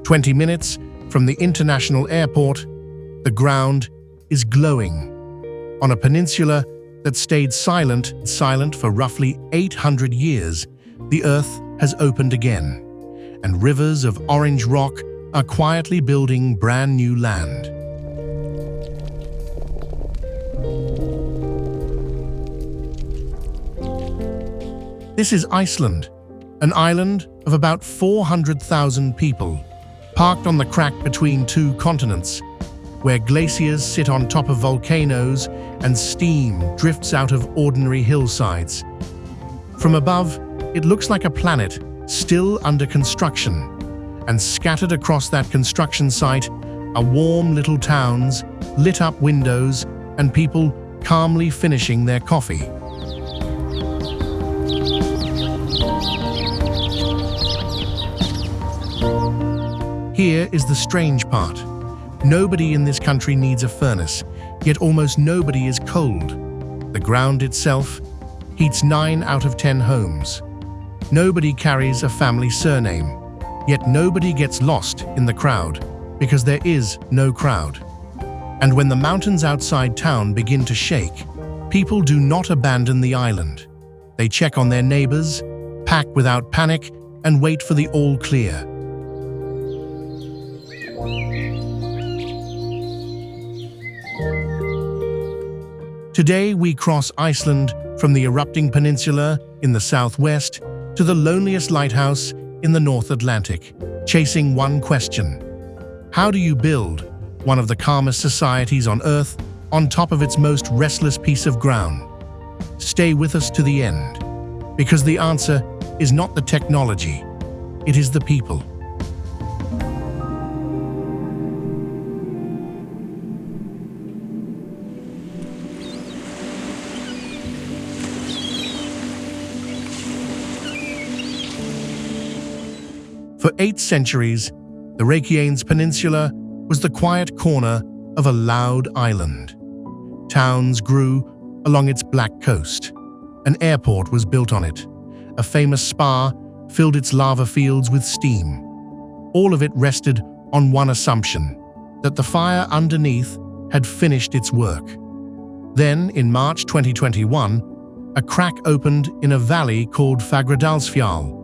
20 minutes from the international airport, the ground is glowing. On a peninsula that stayed silent for roughly 800 years, the earth has opened again, and rivers of orange rock are quietly building brand new land. This is Iceland, an island of about 400,000 people, parked on the crack between two continents, where glaciers sit on top of volcanoes and steam drifts out of ordinary hillsides. From above, it looks like a planet still under construction, and scattered across that construction site are warm little towns, lit up windows, and people calmly finishing their coffee. Here is the strange part. Nobody in this country needs a furnace, yet almost nobody is cold. The ground itself heats 9 out of 10 homes. Nobody carries a family surname, yet nobody gets lost in the crowd, because there is no crowd. And when the mountains outside town begin to shake, people do not abandon the island. They check on their neighbors, pack without panic, and wait for the all clear. Today we cross Iceland from the erupting peninsula in the southwest to the loneliest lighthouse in the North Atlantic, chasing one question. How do you build one of the calmest societies on Earth on top of its most restless piece of ground? Stay with us to the end, because the answer is not the technology, it is the people. For 8 centuries, the Reykjanes Peninsula was the quiet corner of a loud island. Towns grew along its black coast. An airport was built on it. A famous spa filled its lava fields with steam. All of it rested on one assumption, that the fire underneath had finished its work. Then, in March 2021, a crack opened in a valley called Fagradalsfjall,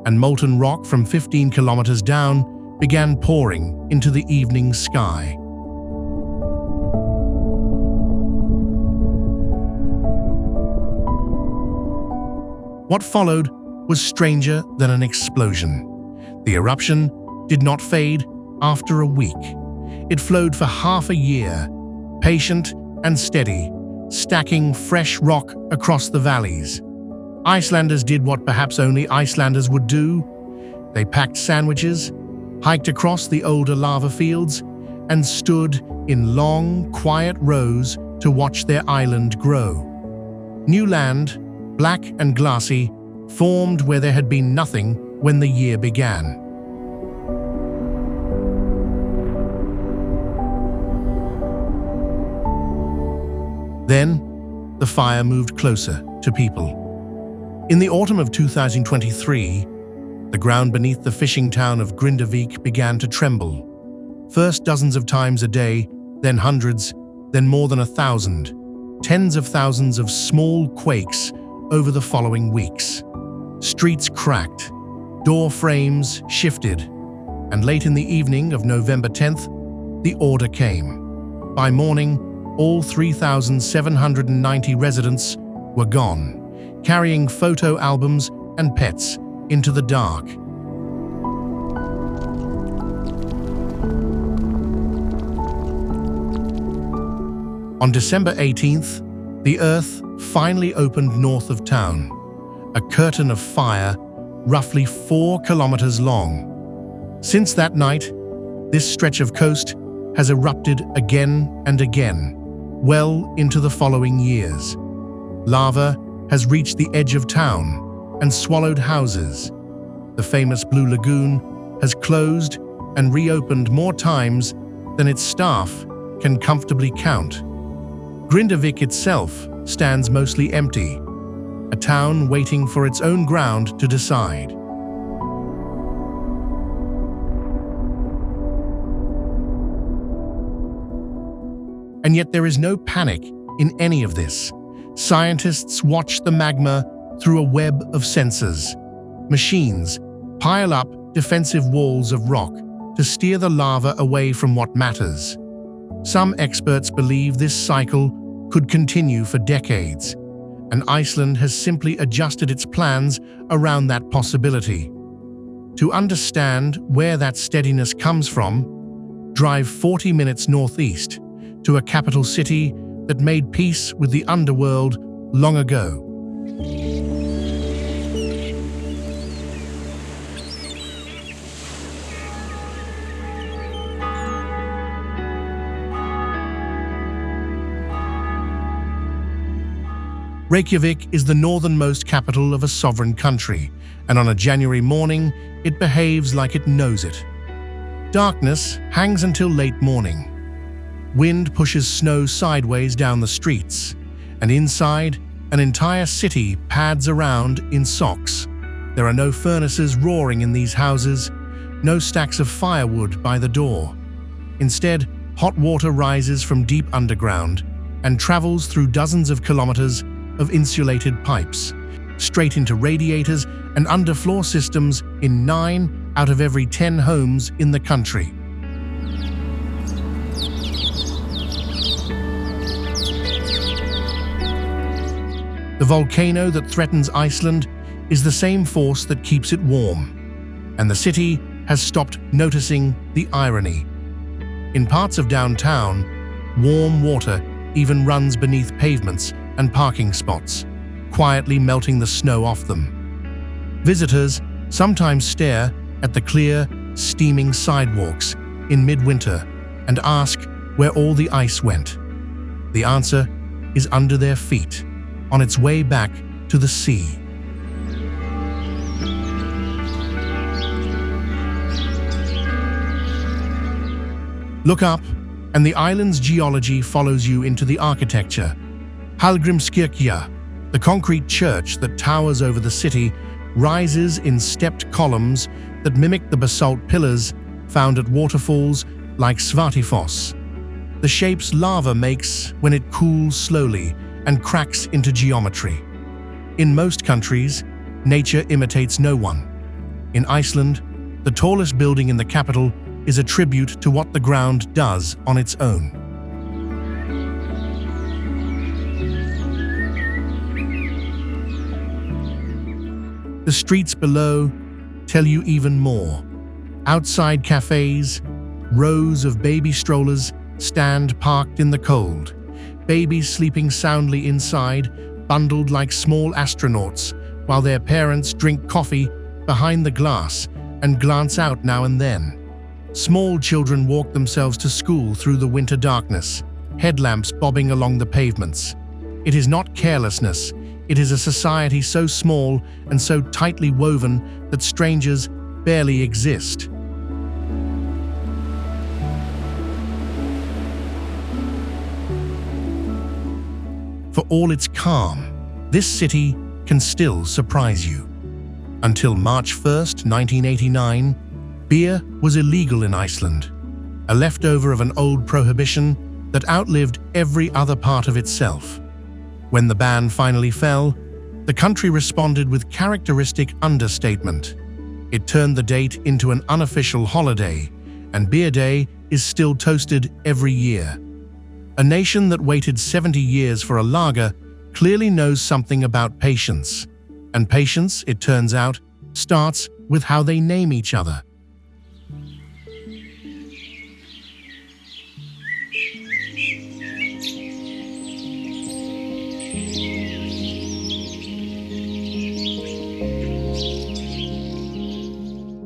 and molten rock from 15 kilometers down began pouring into the evening sky. What followed was stranger than an explosion. The eruption did not fade after a week. It flowed for half a year, patient and steady, stacking fresh rock across the valleys. Icelanders did what perhaps only Icelanders would do. They packed sandwiches, hiked across the older lava fields, and stood in long, quiet rows to watch their island grow. New land, black and glassy, formed where there had been nothing when the year began. Then, the fire moved closer to people. In the autumn of 2023, the ground beneath the fishing town of Grindavik began to tremble. First dozens of times a day, then hundreds, then more than 1,000. Tens of thousands of small quakes over the following weeks. Streets cracked, door frames shifted, and late in the evening of November 10th, the order came. By morning, all 3,790 residents were gone, carrying photo albums and pets into the dark. On December 18th, the earth finally opened north of town, a curtain of fire roughly 4 kilometers long. Since that night, this stretch of coast has erupted again and again, well into the following years. Lava has reached the edge of town and swallowed houses. The famous Blue Lagoon has closed and reopened more times than its staff can comfortably count. Grindavik itself stands mostly empty, a town waiting for its own ground to decide. And yet there is no panic in any of this. Scientists watch the magma through a web of sensors. Machines pile up defensive walls of rock to steer the lava away from what matters. Some experts believe this cycle could continue for decades, and Iceland has simply adjusted its plans around that possibility. To understand where that steadiness comes from, drive 40 minutes northeast to a capital city that made peace with the underworld long ago. Reykjavik is the northernmost capital of a sovereign country, and on a January morning, it behaves like it knows it. Darkness hangs until late morning. Wind pushes snow sideways down the streets, and inside, an entire city pads around in socks. There are no furnaces roaring in these houses, no stacks of firewood by the door. Instead, hot water rises from deep underground and travels through dozens of kilometers of insulated pipes, straight into radiators and underfloor systems in 9 out of every 10 homes in the country. The volcano that threatens Iceland is the same force that keeps it warm, and the city has stopped noticing the irony. In parts of downtown, warm water even runs beneath pavements and parking spots, quietly melting the snow off them. Visitors sometimes stare at the clear, steaming sidewalks in midwinter and ask where all the ice went. The answer is under their feet, on its way back to the sea. Look up, and the island's geology follows you into the architecture. Hallgrímskirkja, the concrete church that towers over the city, rises in stepped columns that mimic the basalt pillars found at waterfalls like Svartifoss. The shapes lava makes when it cools slowly and cracks into geometry. In most countries, nature imitates no one. In Iceland, the tallest building in the capital is a tribute to what the ground does on its own. The streets below tell you even more. Outside cafes, rows of baby strollers stand parked in the cold. Babies sleeping soundly inside, bundled like small astronauts, while their parents drink coffee behind the glass and glance out now and then. Small children walk themselves to school through the winter darkness, headlamps bobbing along the pavements. It is not carelessness. It is a society so small and so tightly woven that strangers barely exist. For all its calm, this city can still surprise you. Until March 1st, 1989, beer was illegal in Iceland, a leftover of an old prohibition that outlived every other part of itself. When the ban finally fell, the country responded with characteristic understatement. It turned the date into an unofficial holiday, and Beer Day is still toasted every year. A nation that waited 70 years for a lager clearly knows something about patience. And patience, it turns out, starts with how they name each other.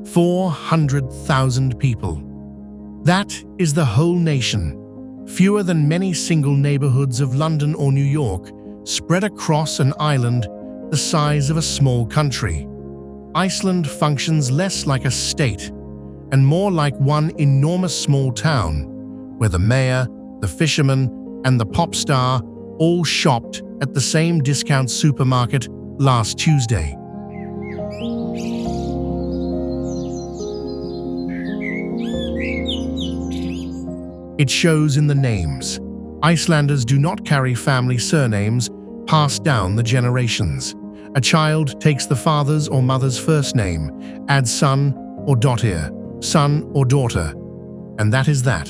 "400,000 people. That is the whole nation. Fewer than many single neighborhoods of London or New York, spread across an island the size of a small country. Iceland functions less like a state and more like one enormous small town, where the mayor, the fisherman, and the pop star all shopped at the same discount supermarket last Tuesday. It shows in the names. Icelanders do not carry family surnames passed down the generations. A child takes the father's or mother's first name, adds son or daughter, son or daughter, and that is that.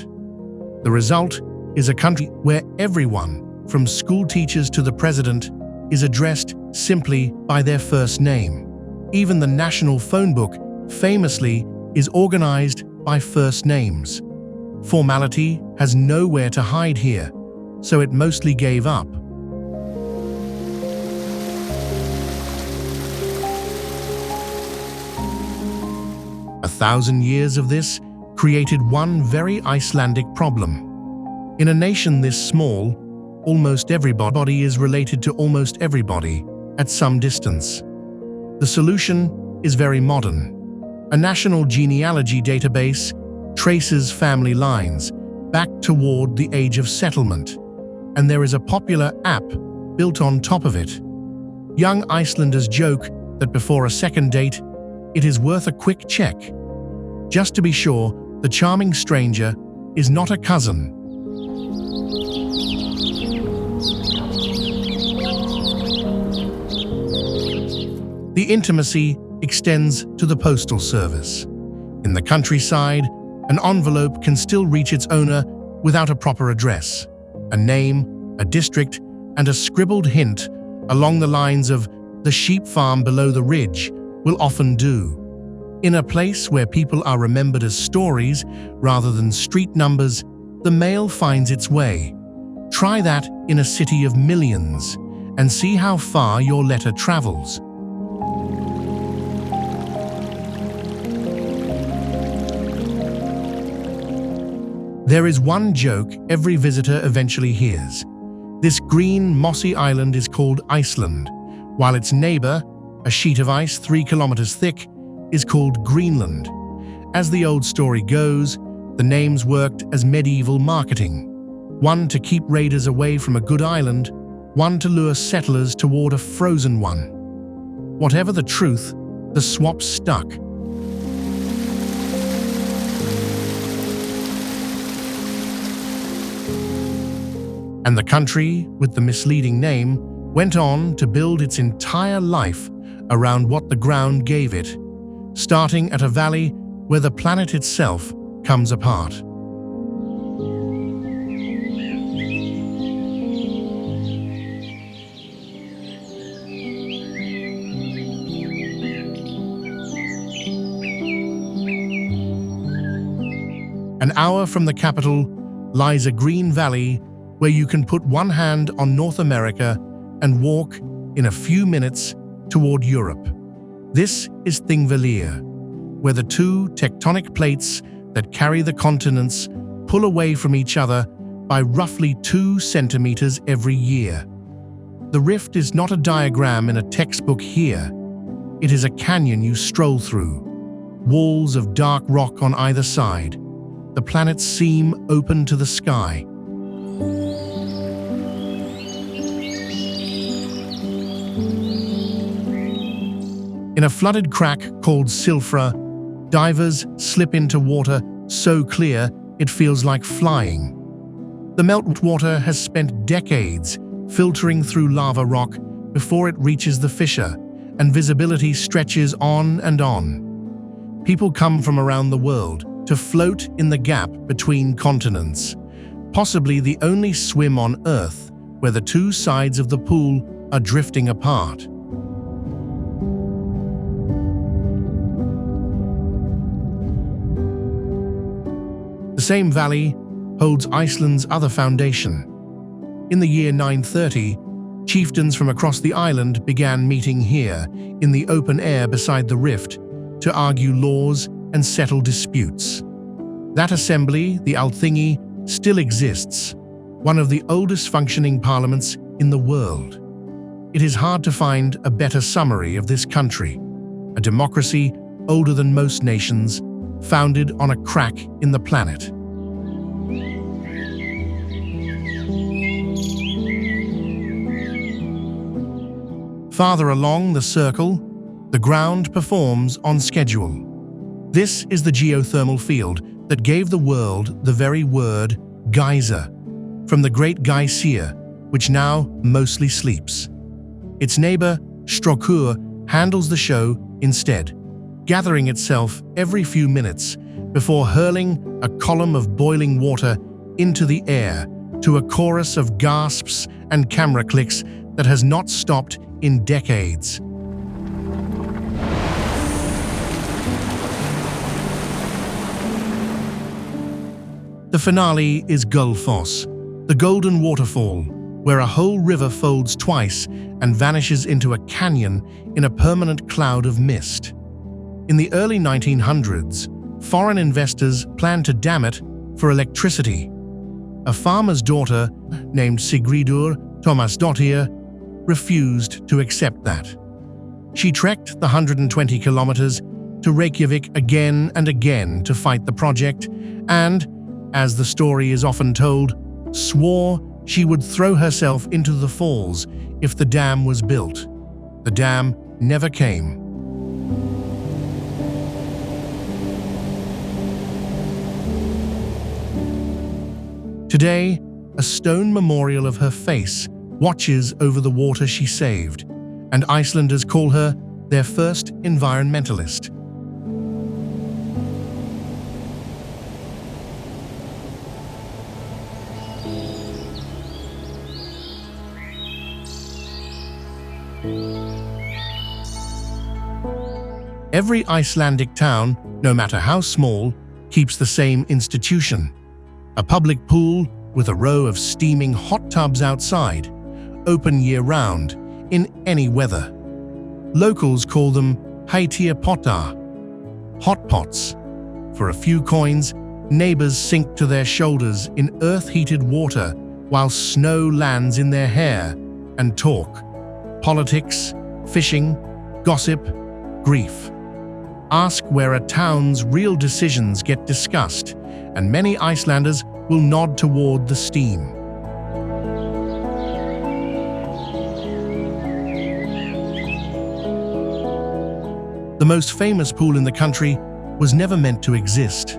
The result is a country where everyone, from school teachers to the president, is addressed simply by their first name. Even the national phone book, famously, is organized by first names. Formality has nowhere to hide here, so it mostly gave up. A 1,000 years of this created one very Icelandic problem. In a nation this small, almost everybody is related to almost everybody at some distance. The solution is very modern. A national genealogy database traces family lines back toward the age of settlement, and there is a popular app built on top of it. Young Icelanders joke that before a second date, it is worth a quick check, just to be sure the charming stranger is not a cousin. The intimacy extends to the postal service. In the countryside, an envelope can still reach its owner without a proper address. A name, a district, and a scribbled hint along the lines of "the sheep farm below the ridge" will often do. In a place where people are remembered as stories rather than street numbers, the mail finds its way. Try that in a city of millions and see how far your letter travels. There is one joke every visitor eventually hears. This green, mossy island is called Iceland, while its neighbor, a sheet of ice 3 kilometers thick, is called Greenland. As the old story goes, the names worked as medieval marketing. One to keep raiders away from a good island, one to lure settlers toward a frozen one. Whatever the truth, the swap stuck. And the country, with the misleading name, went on to build its entire life around what the ground gave it, starting at a valley where the planet itself comes apart. An hour from the capital lies a green valley where you can put one hand on North America and walk in a few minutes toward Europe. This is Thingvellir, where the two tectonic plates that carry the continents pull away from each other by roughly 2 centimeters every year. The rift is not a diagram in a textbook here. It is a canyon you stroll through. Walls of dark rock on either side. The planets seem open to the sky. In a flooded crack called Silfra, divers slip into water so clear it feels like flying. The meltwater has spent decades filtering through lava rock before it reaches the fissure, and visibility stretches on and on. People come from around the world to float in the gap between continents, possibly the only swim on Earth where the two sides of the pool are drifting apart. The same valley holds Iceland's other foundation. In the year 930, chieftains from across the island began meeting here in the open air beside the rift to argue laws and settle disputes. That assembly, the Alþingi, still exists, one of the oldest functioning parliaments in the world. It is hard to find a better summary of this country, a democracy older than most nations, founded on a crack in the planet. Farther along the circle, the ground performs on schedule. This is the geothermal field that gave the world the very word geyser. from the great glacier, which now mostly sleeps. Its neighbor, Strokkur, handles the show instead, gathering itself every few minutes before hurling a column of boiling water into the air to a chorus of gasps and camera clicks that has not stopped in decades. The finale is Gullfoss, the golden waterfall, where a whole river folds twice and vanishes into a canyon in a permanent cloud of mist. In the early 1900s, foreign investors planned to dam it for electricity. A farmer's daughter named Sigridur Thomasdottir refused to accept that. She trekked the 120 kilometers to Reykjavik again and again to fight the project and, as the story is often told, swore she would throw herself into the falls if the dam was built. The dam never came. Today, a stone memorial of her face watches over the water she saved, and Icelanders call her their first environmentalist. Every Icelandic town, no matter how small, keeps the same institution: a public pool with a row of steaming hot tubs outside, open year-round, in any weather. Locals call them heitia-potta, hot pots. For a few coins, neighbors sink to their shoulders in earth-heated water while snow lands in their hair and talk. Politics, fishing, gossip, grief. Ask where a town's real decisions get discussed, and many Icelanders will nod toward the steam. The most famous pool in the country was never meant to exist.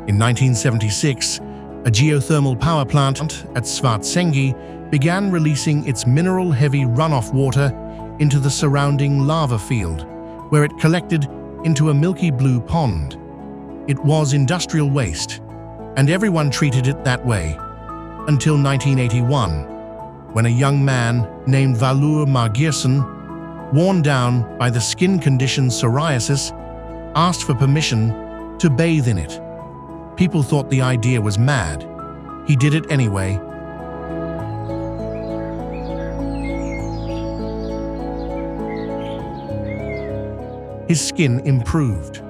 In 1976, a geothermal power plant at Svartsengi began releasing its mineral-heavy runoff water into the surrounding lava field, where it collected into a milky blue pond. It was industrial waste, and everyone treated it that way, until 1981, when a young man named Valur Margeirsson, worn down by the skin condition psoriasis, asked for permission to bathe in it. People thought the idea was mad. He did it anyway. His skin improved.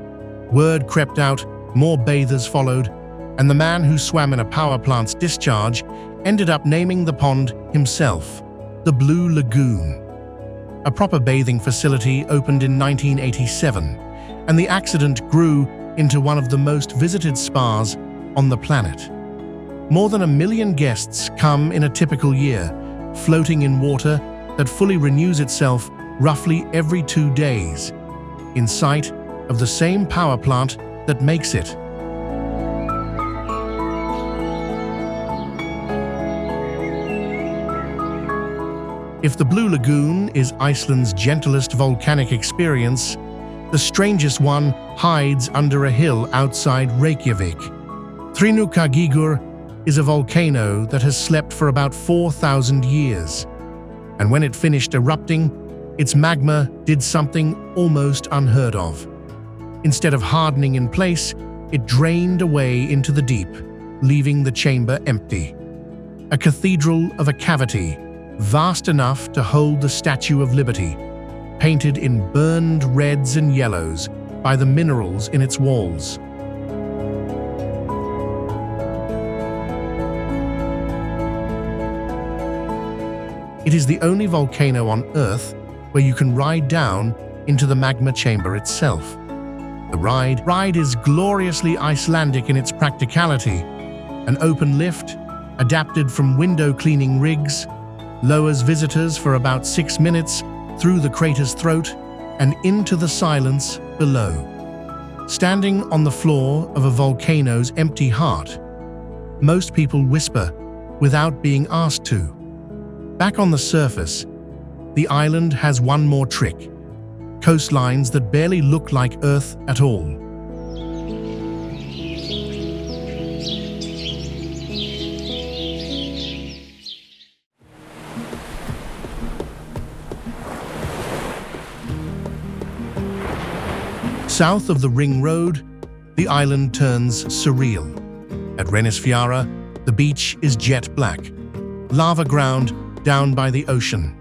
Word crept out, more bathers followed, and the man who swam in a power plant's discharge ended up naming the pond himself, the Blue Lagoon. A proper bathing facility opened in 1987, and the accident grew into one of the most visited spas on the planet. More than 1 million guests come in a typical year, floating in water that fully renews itself roughly every 2 days, in sight of the same power plant that makes it. If the Blue Lagoon is Iceland's gentlest volcanic experience, the strangest one hides under a hill outside Reykjavik. Thingvellir is a volcano that has slept for about 4,000 years, and when it finished erupting, its magma did something almost unheard of. Instead of hardening in place, it drained away into the deep, leaving the chamber empty. A cathedral of a cavity, vast enough to hold the Statue of Liberty, painted in burned reds and yellows by the minerals in its walls. It is the only volcano on Earth where you can ride down into the magma chamber itself. The ride is gloriously Icelandic in its practicality. An open lift, adapted from window-cleaning rigs, lowers visitors for about 6 minutes through the crater's throat and into the silence below. Standing on the floor of a volcano's empty heart, most people whisper, without being asked to. Back on the surface, the island has one more trick: coastlines that barely look like Earth at all. South of the Ring Road, the island turns surreal. At Reykjanes, the beach is jet black, lava ground down by the ocean,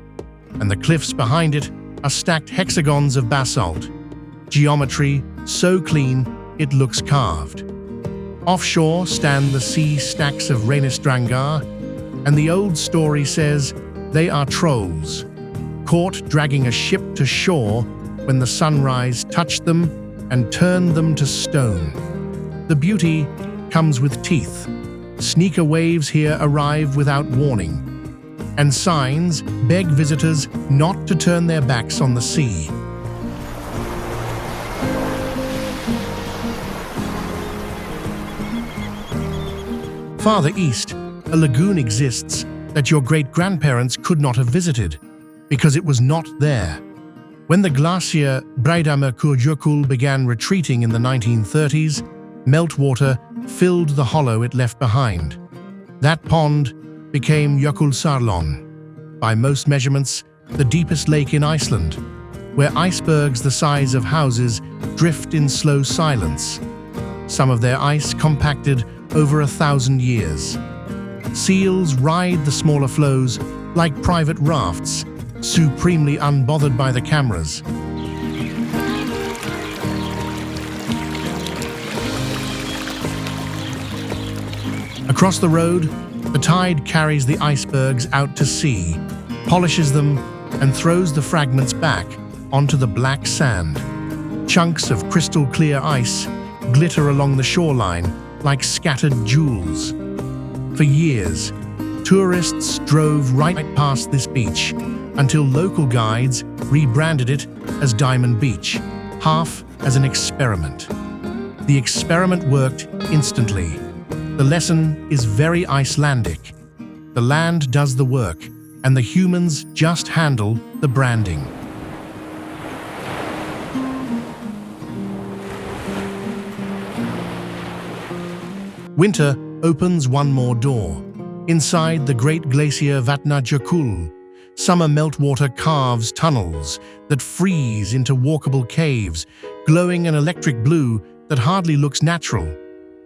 and the cliffs behind it are stacked hexagons of basalt, geometry so clean it looks carved. Offshore stand the sea stacks of Reykjanes, and the old story says they are trolls, caught dragging a ship to shore when the sunrise touched them and turned them to stone. The beauty comes with teeth. Sneaker waves here arrive without warning, and signs beg visitors not to turn their backs on the sea. Farther east, a lagoon exists that your great-grandparents could not have visited because it was not there. When the glacier Reykjanes began retreating in the 1930s, meltwater filled the hollow it left behind. That pond became Jökulsárlón, by most measurements, the deepest lake in Iceland, where icebergs the size of houses drift in slow silence, some of their ice compacted over 1,000 years. Seals ride the smaller flows like private rafts, supremely unbothered by the cameras. Across the road, the tide carries the icebergs out to sea, polishes them, and throws the fragments back onto the black sand. Chunks of crystal-clear ice glitter along the shoreline like scattered jewels. For years, tourists drove right past this beach until local guides rebranded it as Diamond Beach, half as an experiment. The experiment worked instantly. The lesson is very Icelandic. The land does the work, and the humans just handle the branding. Winter opens one more door. Inside the great glacier Vatnajökull, summer meltwater carves tunnels that freeze into walkable caves, glowing an electric blue that hardly looks natural.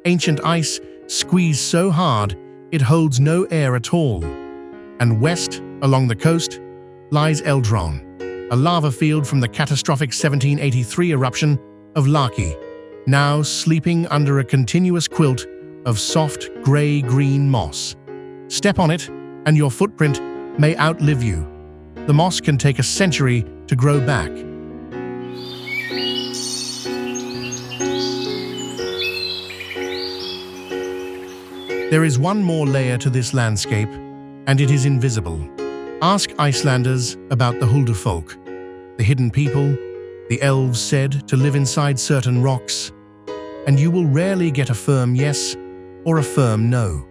Ancient ice squeezed so hard it holds no air at all. And west, along the coast, lies Eldron, a lava field from the catastrophic 1783 eruption of Laki, now sleeping under a continuous quilt of soft grey-green moss. Step on it, and your footprint may outlive you. The moss can take a century to grow back. There is one more layer to this landscape, and it is invisible. Ask Icelanders about the Huldufolk, the hidden people, the elves said to live inside certain rocks, and you will rarely get a firm yes or a firm no.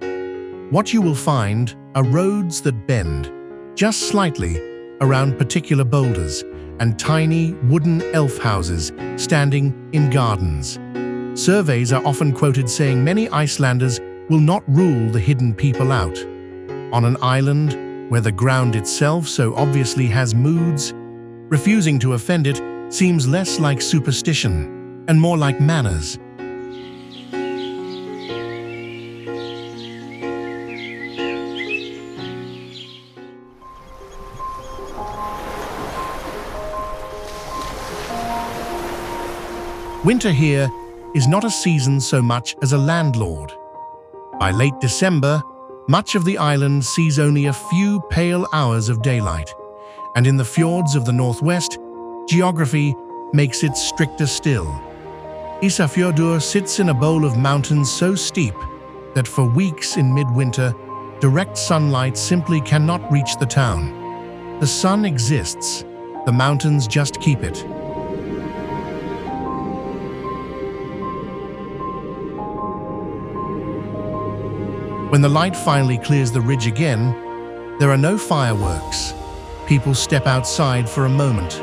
What you will find are roads that bend, just slightly, around particular boulders, and tiny wooden elf houses standing in gardens. Surveys are often quoted saying many Icelanders will not rule the hidden people out. On an island where the ground itself so obviously has moods, refusing to offend it seems less like superstition and more like manners. Winter here is not a season so much as a landlord. By late December, much of the island sees only a few pale hours of daylight, and in the fjords of the northwest, geography makes it stricter still. Ísafjörður sits in a bowl of mountains so steep that for weeks in midwinter, direct sunlight simply cannot reach the town. The sun exists, the mountains just keep it. When the light finally clears the ridge again, there are no fireworks. People step outside for a moment,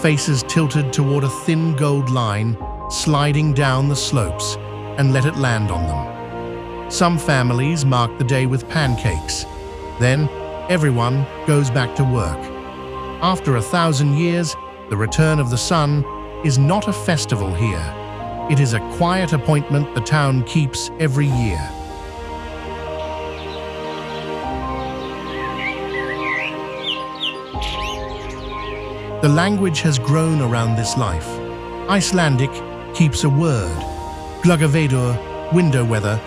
faces tilted toward a thin gold line sliding down the slopes, and let it land on them. Some families mark the day with pancakes. Then, everyone goes back to work. After 1,000 years, the return of the sun is not a festival here. It is a quiet appointment the town keeps every year. The language has grown around this life. Icelandic keeps a word, gluggavedur, window weather,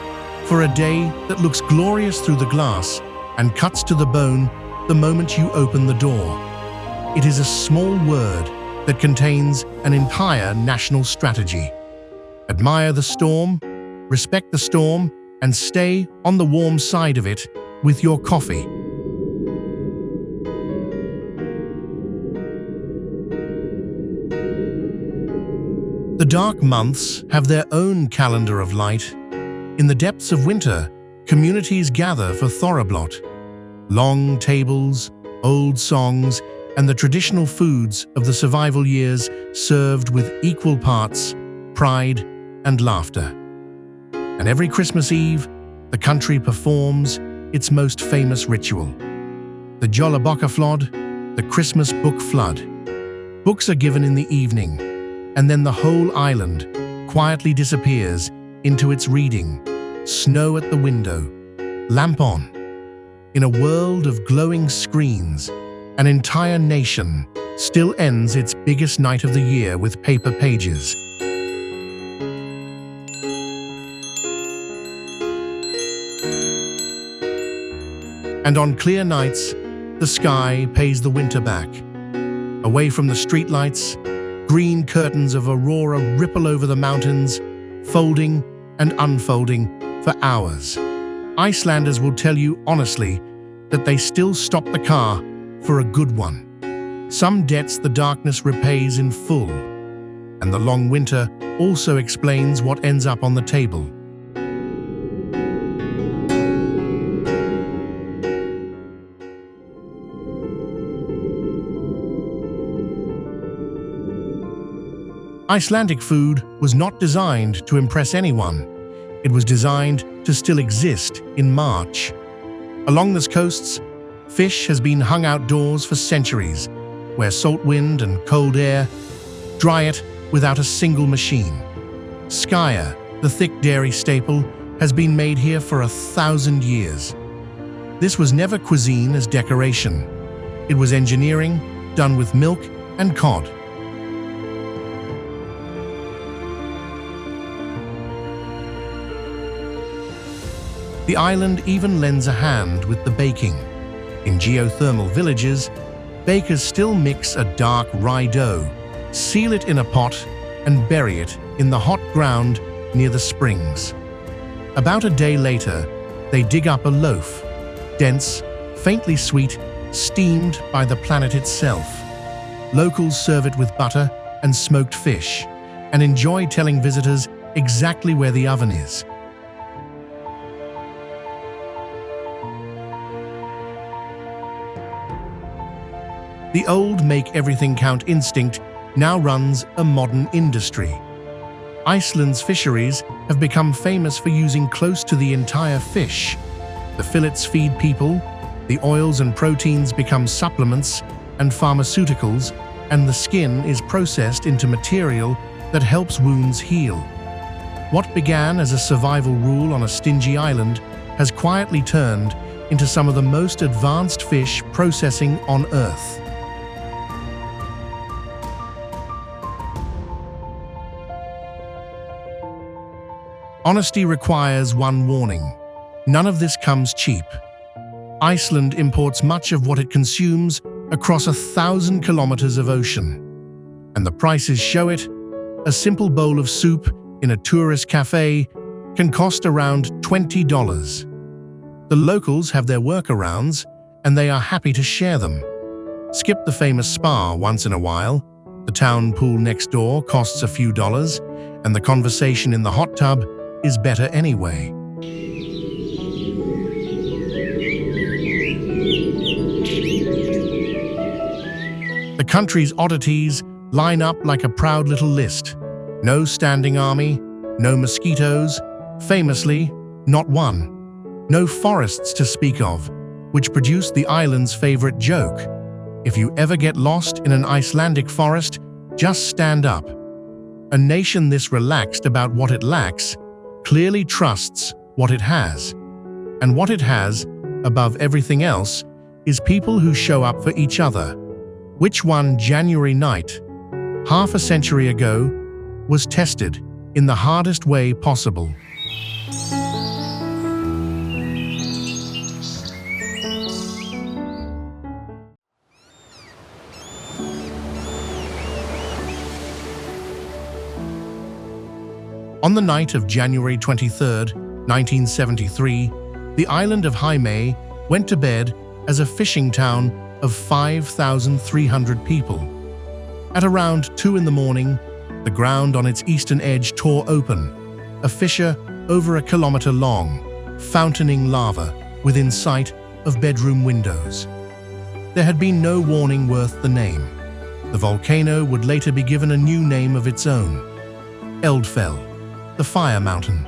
for a day that looks glorious through the glass and cuts to the bone the moment you open the door. It is a small word that contains an entire national strategy. Admire the storm, respect the storm, and stay on the warm side of it with your coffee. The dark months have their own calendar of light. In the depths of winter, communities gather for Thorrablot. Long tables, old songs, and the traditional foods of the survival years served with equal parts pride and laughter. And every Christmas Eve, the country performs its most famous ritual, the Jólabókaflóð, the Christmas book flood. Books are given in the evening, and then the whole island quietly disappears into its reading, snow at the window, lamp on. In a world of glowing screens, an entire nation still ends its biggest night of the year with paper pages. And on clear nights, the sky pays the winter back. Away from the streetlights, green curtains of aurora ripple over the mountains, folding and unfolding for hours. Icelanders will tell you honestly that they still stop the car for a good one. Some debts the darkness repays in full, and the long winter also explains what ends up on the table. Icelandic food was not designed to impress anyone. It was designed to still exist in March. Along the coasts, fish has been hung outdoors for centuries, where salt wind and cold air dry it without a single machine. Skyer, the thick dairy staple, has been made here for 1,000 years. This was never cuisine as decoration. It was engineering done with milk and cod. The island even lends a hand with the baking. In geothermal villages, bakers still mix a dark rye dough, seal it in a pot, and bury it in the hot ground near the springs. About a day later, they dig up a loaf, dense, faintly sweet, steamed by the planet itself. Locals serve it with butter and smoked fish, and enjoy telling visitors exactly where the oven is. The old make-everything-count instinct now runs a modern industry. Iceland's fisheries have become famous for using close to the entire fish. The fillets feed people, the oils and proteins become supplements and pharmaceuticals, and the skin is processed into material that helps wounds heal. What began as a survival rule on a stingy island has quietly turned into some of the most advanced fish processing on Earth. Honesty requires one warning. None of this comes cheap. Iceland imports much of what it consumes across 1,000 kilometers of ocean. And the prices show it. A simple bowl of soup in a tourist cafe can cost around $20. The locals have their workarounds, and they are happy to share them. Skip the famous spa once in a while. The town pool next door costs a few dollars, and the conversation in the hot tub is better anyway. The country's oddities line up like a proud little list. No standing army, no mosquitoes, famously, not one. No forests to speak of, which produced the island's favorite joke. If you ever get lost in an Icelandic forest, just stand up. A nation this relaxed about what it lacks clearly trusts what it has. And what it has, above everything else, is people who show up for each other. Which one January night, half a century ago, was tested in the hardest way possible. On the night of January 23, 1973, the island of Reykjanes went to bed as a fishing town of 5,300 people. At around 2 in the morning, the ground on its eastern edge tore open, a fissure over a kilometer long, fountaining lava within sight of bedroom windows. There had been no warning worth the name. The volcano would later be given a new name of its own, Eldfell, the Fire Mountain.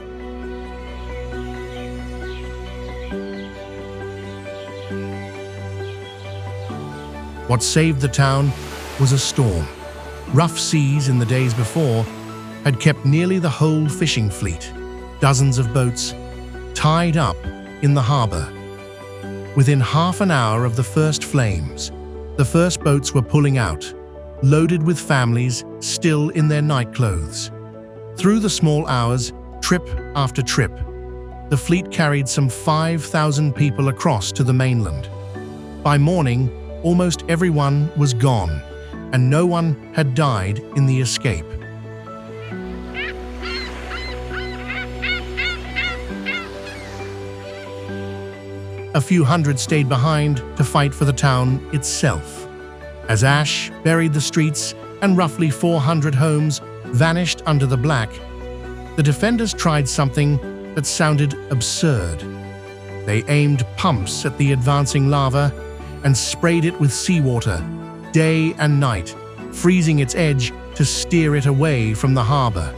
What saved the town was a storm. Rough seas in the days before had kept nearly the whole fishing fleet, dozens of boats, tied up in the harbor. Within half an hour of the first flames, the first boats were pulling out, loaded with families still in their nightclothes. Through the small hours, trip after trip, the fleet carried some 5,000 people across to the mainland. By morning, almost everyone was gone, and no one had died in the escape. A few hundred stayed behind to fight for the town itself. As ash buried the streets and roughly 400 homes vanished under the black, the defenders tried something that sounded absurd. They aimed pumps at the advancing lava and sprayed it with seawater, day and night, freezing its edge to steer it away from the harbor.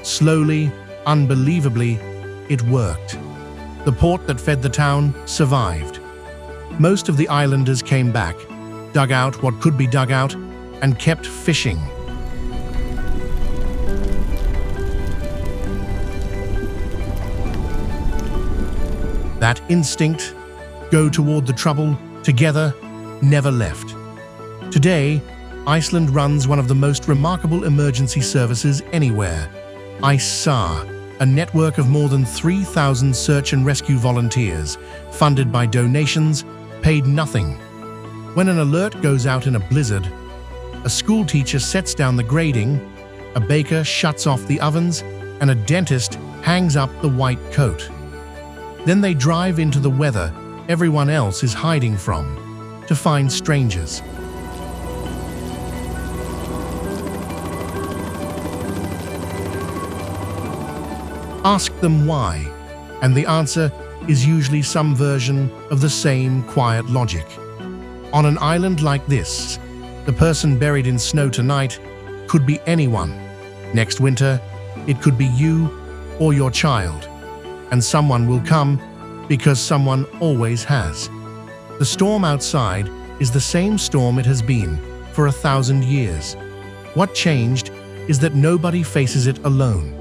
Slowly, unbelievably, it worked. The port that fed the town survived. Most of the islanders came back, dug out what could be dug out, and kept fishing. That instinct, go toward the trouble, together, never left. Today, Iceland runs one of the most remarkable emergency services anywhere, IceSAR, a network of more than 3,000 search and rescue volunteers, funded by donations, paid nothing. When an alert goes out in a blizzard, a school teacher sets down the grading, a baker shuts off the ovens, and a dentist hangs up the white coat. Then they drive into the weather everyone else is hiding from, to find strangers. Ask them why, and the answer is usually some version of the same quiet logic. On an island like this, the person buried in snow tonight could be anyone. Next winter, it could be you or your child, and someone will come because someone always has. The storm outside is the same storm it has been for 1,000 years. What changed is that nobody faces it alone.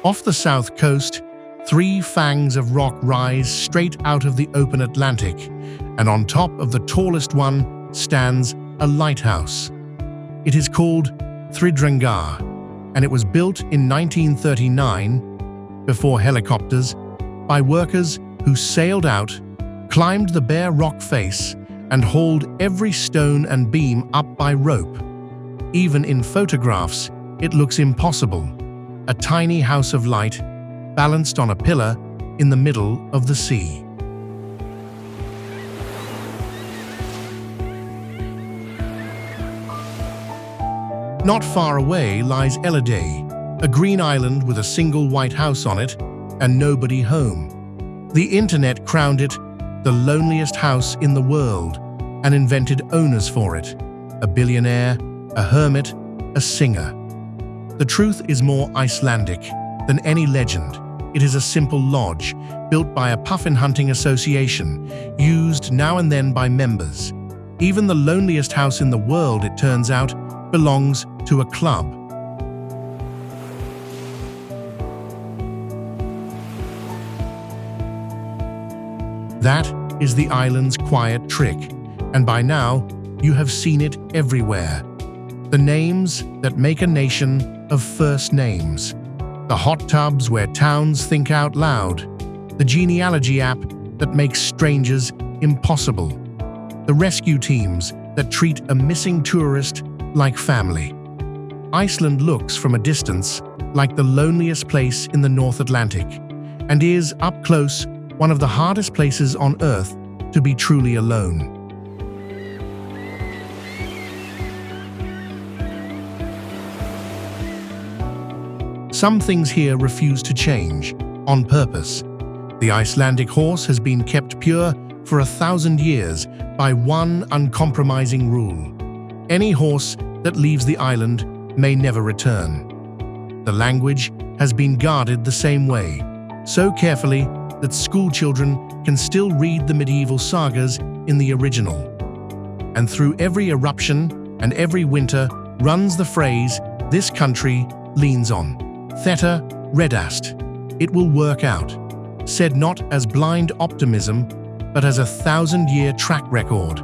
Off the south coast, 3 fangs of rock rise straight out of the open Atlantic, and on top of the tallest one stands a lighthouse. It is called Thridrangar, and it was built in 1939, before helicopters, by workers who sailed out, climbed the bare rock face, and hauled every stone and beam up by rope. Even in photographs, it looks impossible. A tiny house of light, balanced on a pillar in the middle of the sea. Not far away lies Elliday, a green island with a single white house on it and nobody home. The internet crowned it the loneliest house in the world and invented owners for it: a billionaire, a hermit, a singer. The truth is more Icelandic than any legend. It is a simple lodge built by a puffin hunting association, used now and then by members. Even the loneliest house in the world, it turns out, belongs to a club. That is the island's quiet trick, and by now you have seen it everywhere. The names that make a nation of first names. The hot tubs where towns think out loud. The genealogy app that makes strangers impossible. The rescue teams that treat a missing tourist like family. Iceland looks from a distance like the loneliest place in the North Atlantic, and is, up close, one of the hardest places on Earth to be truly alone. Some things here refuse to change, on purpose. The Icelandic horse has been kept pure for 1,000 years by one uncompromising rule: any horse that leaves the island may never return. The language has been guarded the same way, so carefully that schoolchildren can still read the medieval sagas in the original. And through every eruption and every winter runs the phrase, "This country leans on Theta Redast. It will work out," said not as blind optimism, but as a 1,000-year track record.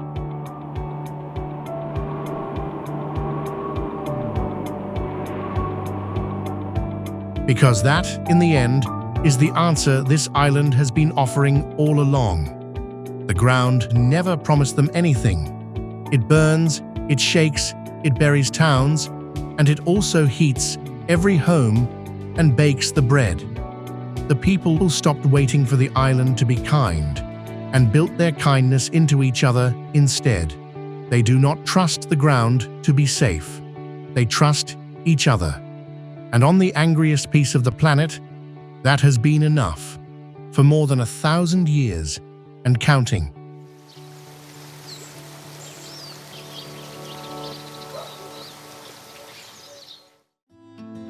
Because that, in the end, is the answer this island has been offering all along. The ground never promised them anything. It burns, it shakes, it buries towns, and it also heats every home and bakes the bread. The people stopped waiting for the island to be kind and built their kindness into each other instead. They do not trust the ground to be safe. They trust each other. And on the angriest piece of the planet, that has been enough for more than 1,000 years and counting.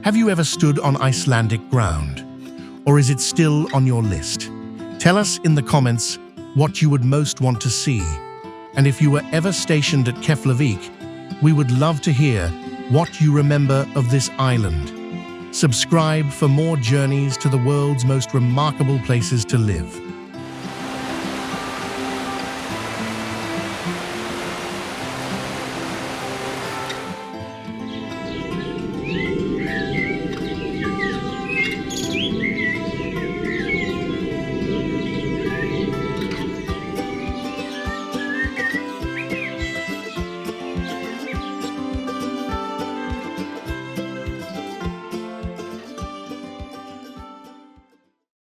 Have you ever stood on Icelandic ground? Or is it still on your list? Tell us in the comments what you would most want to see. And if you were ever stationed at Keflavik, we would love to hear what you remember of this island. Subscribe for more journeys to the world's most remarkable places to live.